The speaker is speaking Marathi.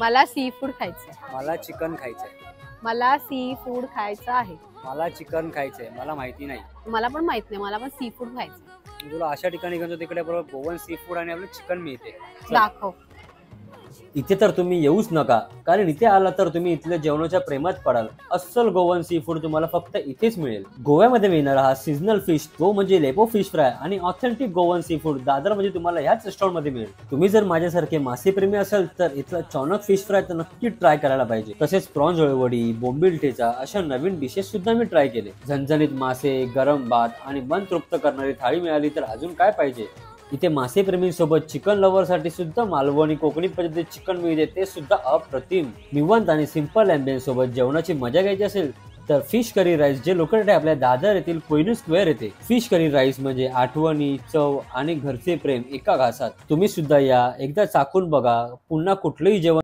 मला सी फूड खायचंय. मला चिकन खायचंय. मला सी फूड खायचं आहे. मला चिकन खायचंय. मला माहिती नाही. मला पण माहित नाही, मला पण सी फूड खायचंय. मी तुला अशा ठिकाणी घेऊन तिकडे बरोबर गोवन सी फूड आणि आपलं चिकन मिळते. दाखव. इथे तर तुम्ही येऊच नका, कारण इथे आला तर तुम्ही इथल्या जेवणाच्या प्रेमात पडाल. अस्सल गोवन सी फूड तुम्हाला फक्त इथेच मिळेल. गोव्यामध्ये मिळणारा हा सीझनल फिश तो म्हणजे लेपो फिश फ्राय आणि authentic Goan seafood Dadar म्हणजे तुम्हाला ह्याच रेस्टॉरंट मध्ये मिळेल. तुम्ही जर माझ्यासारखे मासेप्रेमी असाल तर इथला चॉनक फिश फ्राय तर नक्की ट्राय करायला पाहिजे. तसेच प्रॉन्स अळवडी, बोंबील ठेचा अशा नवीन डिशेस सुद्धा मी ट्राय केले. झणझणीत मासे, गरम भात आणि मन तृप्त करणारी थाळी मिळाली तर अजून काय पाहिजे. इथे मासेप्रेमींसोबत चिकन लव्हरसाठी सुद्धा मालवणी कोकणी पद्धतीत चिकन मिळते, ते सुद्धा अप्रतिम. निवांत आणि सिंपल अँबियन्स सोबत जेवणाची मजा घ्यायची असेल तर फिश करी राईस जे लोकेटेड आपल्या दादर येथील कोहिनूर स्क्वेअर येथे. फिश करी राईस म्हणजे आठवणी, चव आणि घरचे प्रेम एका घासात. तुम्ही सुद्धा या, एकदा चाखून बघा. पुन्हा कुठलंही जेवण